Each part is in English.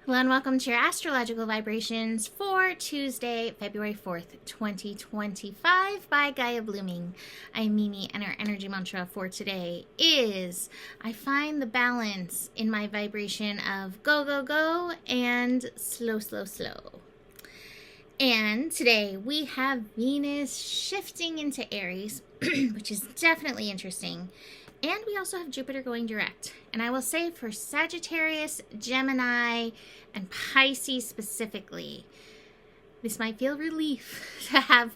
Hello and welcome to your astrological vibrations for Tuesday, February 4th, 2025 by Gaia Blooming. I'm Mimi, and our energy mantra for today is I find the balance in my vibration of go, go, go and slow, slow, slow. And today we have Venus shifting into Aries, which is definitely interesting. And we also have Jupiter going direct. And I will say for Sagittarius, Gemini, and Pisces specifically, this might feel relief to have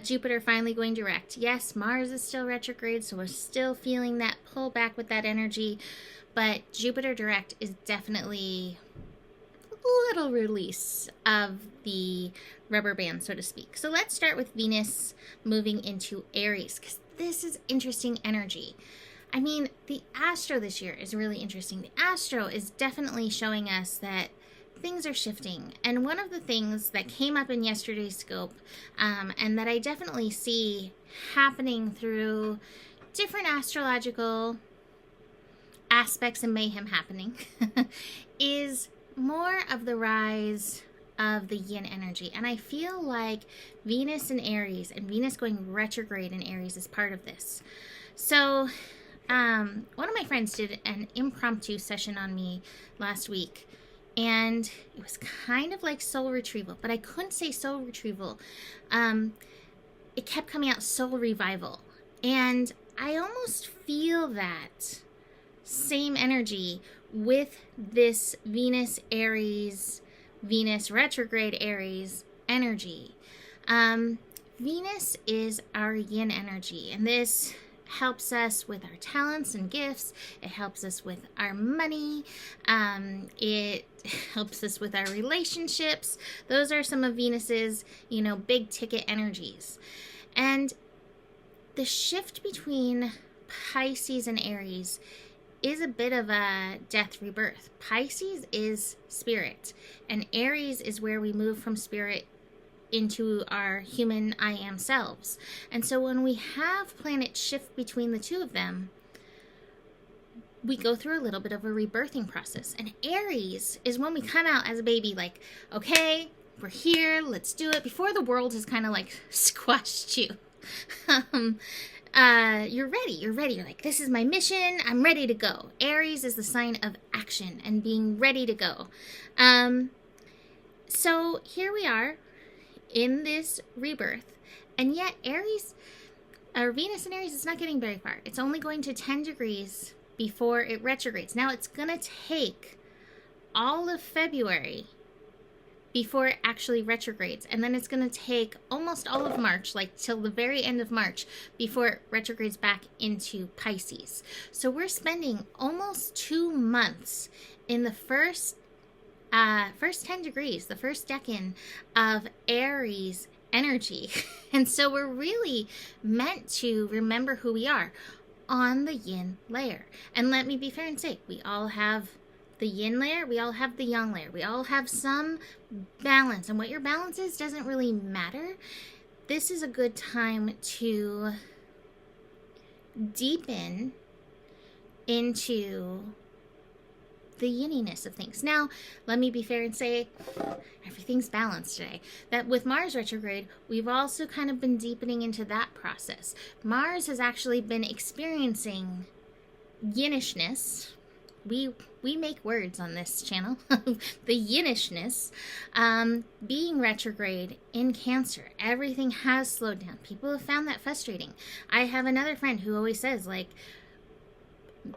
Jupiter finally going direct. Yes, Mars is still retrograde, so we're still feeling that pull back with that energy. But Jupiter direct is definitely a little release of the rubber band, so to speak. So let's start with Venus moving into Aries, because this is interesting energy. I mean, the astro this year is really interesting. The astro is definitely showing us that things are shifting. And one of the things that came up in yesterday's scope, and that I definitely see happening through different astrological aspects and mayhem happening, is more of the rise of the yin energy. And I feel like Venus in Aries and Venus going retrograde in Aries is part of this. So one of my friends did an impromptu session on me last week, and it was kind of like soul retrieval, but I couldn't say soul retrieval. It kept coming out soul revival, and I almost feel that same energy with this Venus Aries, Venus retrograde Aries energy. Venus is our yin energy, and this helps us with our talents and gifts. It helps us with our money. It helps us with our relationships. Those are some of Venus's, big ticket energies. And the shift between Pisces and Aries is a bit of a death rebirth. Pisces is spirit, and Aries is where we move from spirit into our human I am selves. And so when we have planets shift between the two of them, we go through a little bit of a rebirthing process. And Aries is when we come out as a baby, like, okay, we're here, let's do it, before the world has kind of like squashed you. You're ready. You're like, this is my mission, I'm ready to go. Aries is the sign of action and being ready to go. So here we are in this rebirth, and yet Aries, or Venus in Aries, is not getting very far. It's only going to 10 degrees before it retrogrades. Now it's going to take all of February before it actually retrogrades, and then it's going to take almost all of March, like till the very end of March, before it retrogrades back into Pisces. So we're spending almost 2 months in the first 10 degrees, the first decan of Aries energy. And so we're really meant to remember who we are on the yin layer. And let me be fair and say, we all have the yin layer, we all have the yang layer, we all have some balance. And what your balance is doesn't really matter. This is a good time to deepen into the yinniness of things. Now, let me be fair and say everything's balanced today. That with Mars retrograde, we've also kind of been deepening into that process. Mars has actually been experiencing yinnishness. We make words on this channel. The yinnishness being retrograde in Cancer. Everything has slowed down. People have found that frustrating. I have another friend who always says, like,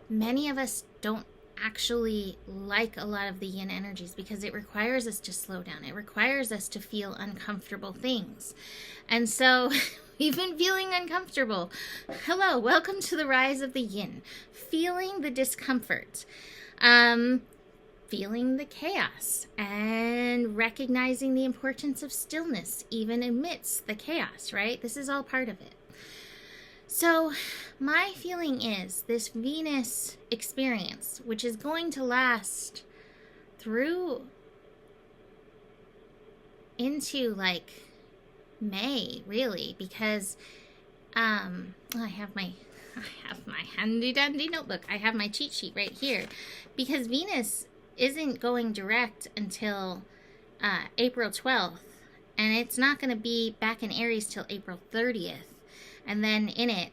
many of us don't actually like a lot of the yin energies because it requires us to slow down. It requires us to feel uncomfortable things. And so we've been feeling uncomfortable. Hello, welcome to the rise of the yin. Feeling the discomfort, feeling the chaos, and recognizing the importance of stillness even amidst the chaos, right? This is all part of it. So my feeling is this Venus experience, which is going to last through into like May, really, because I have my handy dandy notebook. I have my cheat sheet right here, because Venus isn't going direct until April 12th, and it's not going to be back in Aries till April 30th, and then in it,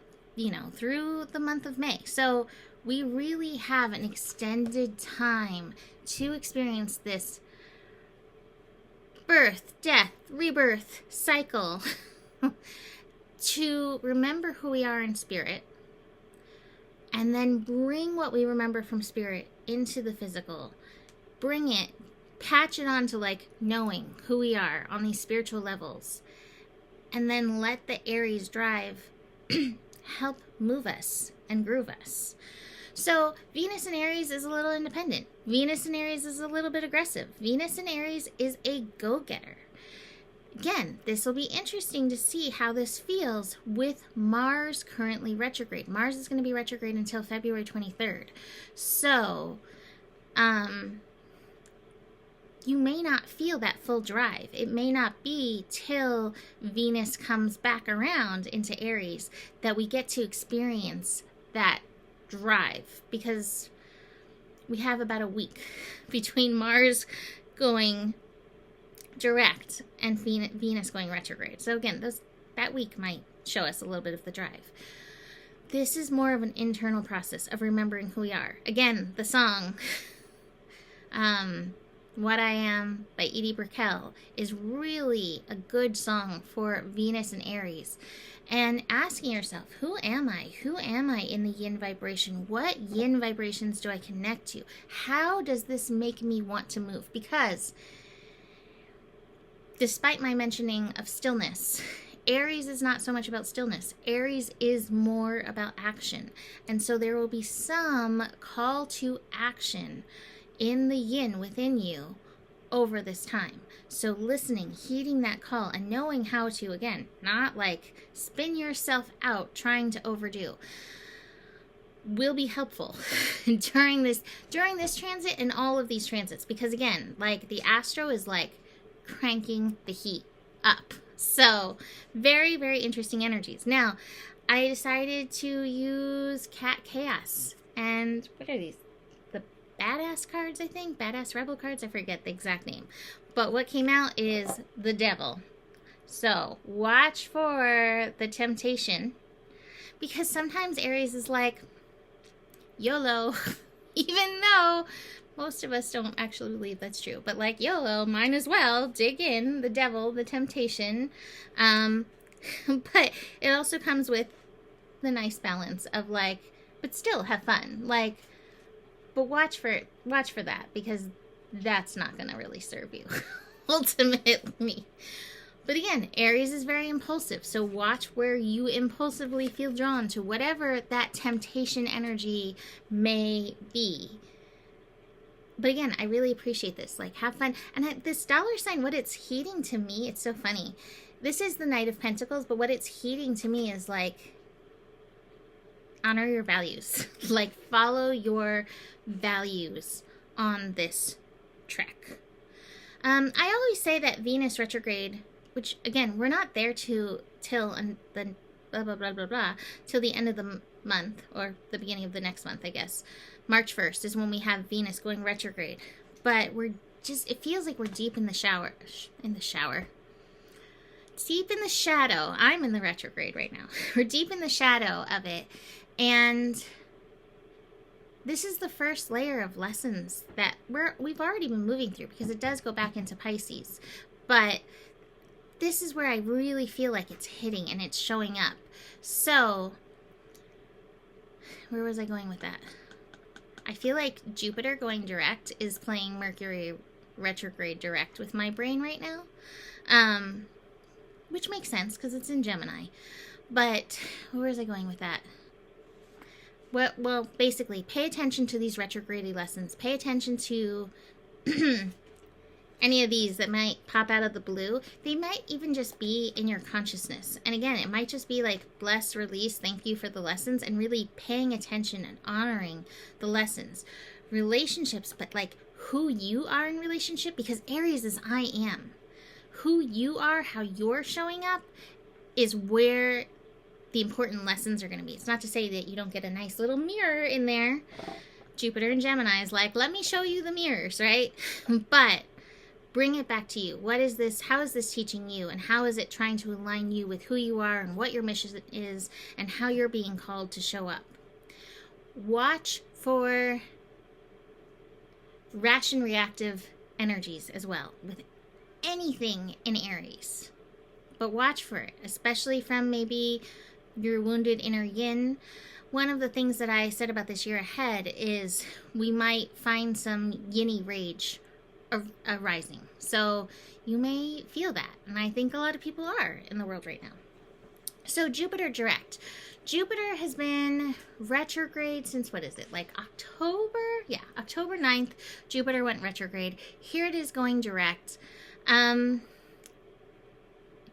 through the month of May. So we really have an extended time to experience this birth, death, rebirth cycle to remember who we are in spirit, and then bring what we remember from spirit into the physical. Bring it, patch it on to like knowing who we are on these spiritual levels, and then let the Aries drive help move us and groove us. So Venus in Aries is a little independent. Venus in Aries is a little bit aggressive. Venus in Aries is a go-getter. Again, this will be interesting to see how this feels with Mars currently retrograde. Mars is going to be retrograde until February 23rd. So, you may not feel that full drive. It may not be till Venus comes back around into Aries that we get to experience that drive, because we have about a week between Mars going direct and Venus going retrograde. So again, that week might show us a little bit of the drive. This is more of an internal process of remembering who we are. Again, the song What I Am by Edie Brickell is really a good song for Venus and Aries. And asking yourself, who am I? Who am I in the yin vibration? What yin vibrations do I connect to? How does this make me want to move? Because despite my mentioning of stillness, Aries is not so much about stillness. Aries is more about action. And so there will be some call to action in the yin within you over this time. So listening, heeding that call, and knowing how to, again, not like spin yourself out trying to overdo, will be helpful during this transit and all of these transits. Because again, like the astro is like cranking the heat up. So very, very interesting energies. Now, I decided to use Cat Chaos. And what are these? The Badass cards, I think? Badass Rebel cards? I forget the exact name. But what came out is the Devil. So watch for the temptation. Because sometimes Aries is like, YOLO. Even though most of us don't actually believe that's true. But like, YOLO, mine as well. Dig in, the devil, the temptation. But it also comes with the nice balance of like, but still have fun. Like, but watch for that, because that's not going to really serve you, ultimately. But again, Aries is very impulsive. So watch where you impulsively feel drawn to whatever that temptation energy may be. But again, I really appreciate this. Like, have fun. And this dollar sign, what it's heating to me, it's so funny. This is the Knight of Pentacles, but what it's heating to me is like, honor your values. Like, follow your values on this trek. I always say that Venus retrograde, which again, we're not there till the blah, blah, blah, blah, blah, till the end of the month, or the beginning of the next month, I guess. March 1st is when we have Venus going retrograde. But it feels like we're deep in the shower. Deep in the shadow. I'm in the retrograde right now. We're deep in the shadow of it. And this is the first layer of lessons that we've already been moving through, because it does go back into Pisces. But this is where I really feel like it's hitting and it's showing up. So, where was I going with that? I feel like Jupiter going direct is playing Mercury retrograde direct with my brain right now. Which makes sense because it's in Gemini. But where was I going with that? Well, basically, pay attention to these retrograde lessons. Pay attention to any of these that might pop out of the blue. They might even just be in your consciousness. And again, it might just be like, bless, release, thank you for the lessons, and really paying attention and honoring the lessons. Relationships, but like who you are in relationship, because Aries is I am. Who you are, how you're showing up, is where the important lessons are going to be. It's not to say that you don't get a nice little mirror in there Jupiter in Gemini is like, let me show you the mirrors, right? But bring it back to you. What is this? How is this teaching you? And how is it trying to align you with who you are and what your mission is and how you're being called to show up? Watch for rash and reactive energies as well with anything in Aries. But watch for it, especially from maybe your wounded inner yin. One of the things that I said about this year ahead is we might find some yin-y rage arising. So you may feel that. And I think a lot of people are in the world right now. So Jupiter direct. Jupiter has been retrograde since, what is it, like October? Yeah, October 9th, Jupiter went retrograde. Here it is going direct.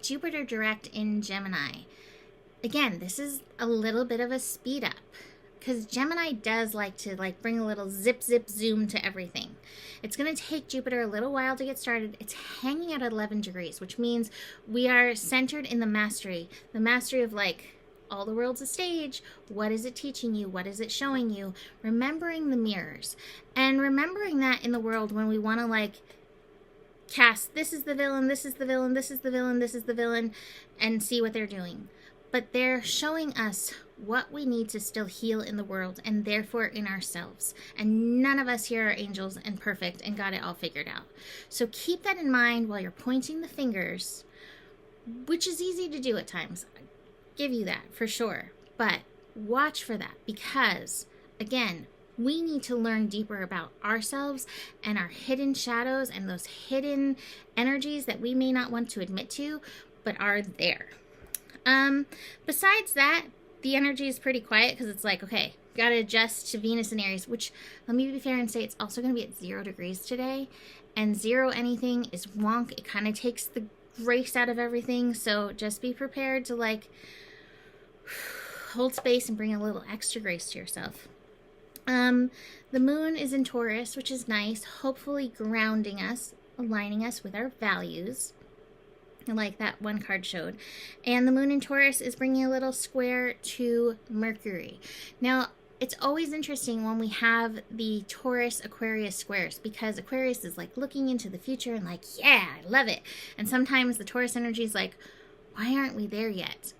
Jupiter direct in Gemini. Again, this is a little bit of a speed up because Gemini does like to bring a little zip, zip, zoom to everything. It's going to take Jupiter a little while to get started. It's hanging at 11 degrees, which means we are centered in the mastery of all the world's a stage. What is it teaching you? What is it showing you? Remembering the mirrors and remembering that in the world when we want to cast, this is the villain, this is the villain, this is the villain, this is the villain, and see what they're doing. But they're showing us what we need to still heal in the world and therefore in ourselves. And none of us here are angels and perfect and got it all figured out. So keep that in mind while you're pointing the fingers, which is easy to do at times. I give you that for sure. But watch for that because, again, we need to learn deeper about ourselves and our hidden shadows and those hidden energies that we may not want to admit to, but are there. Besides that, the energy is pretty quiet because it's okay, got to adjust to Venus and Aries, which, let me be fair and say, it's also going to be at 0 degrees today. And 0 anything is wonk. It kind of takes the grace out of everything. So just be prepared to hold space and bring a little extra grace to yourself. The moon is in Taurus, which is nice, hopefully grounding us, aligning us with our values, like that one card showed. And the moon in Taurus is bringing a little square to Mercury. Now, it's always interesting when we have the Taurus Aquarius squares because Aquarius is looking into the future and yeah, I love it. And sometimes the Taurus energy is why aren't we there yet?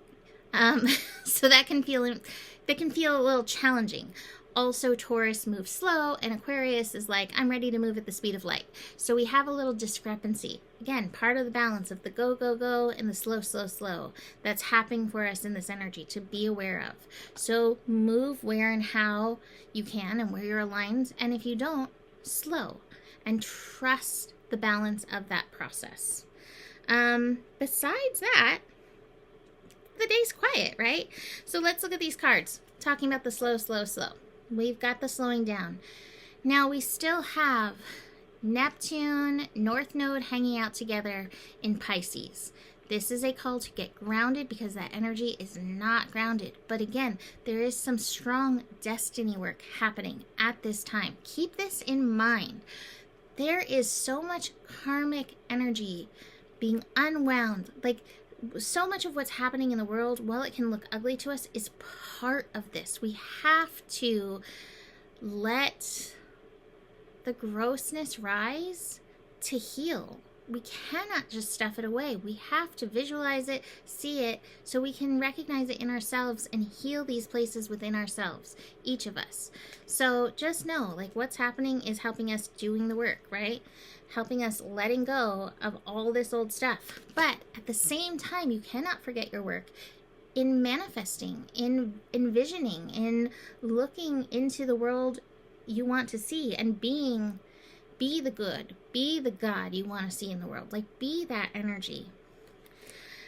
So that can feel a little challenging. Also, Taurus moves slow, and Aquarius is I'm ready to move at the speed of light. So we have a little discrepancy. Again, part of the balance of the go, go, go, and the slow, slow, slow that's happening for us in this energy to be aware of. So move where and how you can and where you're aligned. And if you don't, slow and trust the balance of that process. Besides that, the day's quiet, right? So let's look at these cards, talking about the slow, slow, slow. We've got the slowing down. Now we still have Neptune, North Node hanging out together in Pisces. This is a call to get grounded because that energy is not grounded. But again, there is some strong destiny work happening at this time. Keep this in mind. There is so much karmic energy being unwound. So much of what's happening in the world, while it can look ugly to us, is part of this. We have to let the grossness rise to heal. We cannot just stuff it away. We have to visualize it, see it, so we can recognize it in ourselves and heal these places within ourselves, each of us. So just know, what's happening is helping us doing the work, right? Helping us letting go of all this old stuff. But at the same time, you cannot forget your work in manifesting, in envisioning, in looking into the world you want to see and be the good, be the God you want to see in the world. Be that energy.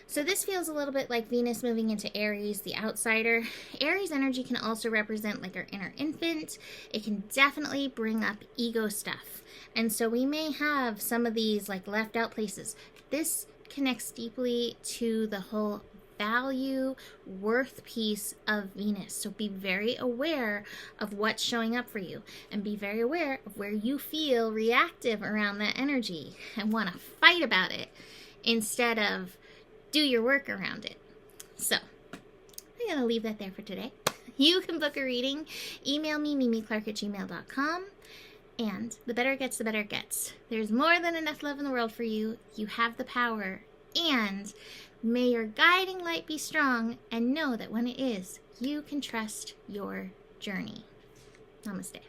So this feels a little bit like Venus moving into Aries, the outsider. Aries energy can also represent our inner infant. It can definitely bring up ego stuff. And so we may have some of these left out places. This connects deeply to the whole value, worth piece of Venus. So be very aware of what's showing up for you and be very aware of where you feel reactive around that energy and want to fight about it instead of do your work around it. So I'm going to leave that there for today. You can book a reading. Email me, mimiclark@gmail.com. And the better it gets, the better it gets. There's more than enough love in the world for you. You have the power. And may your guiding light be strong, and know that when it is, you can trust your journey. Namaste.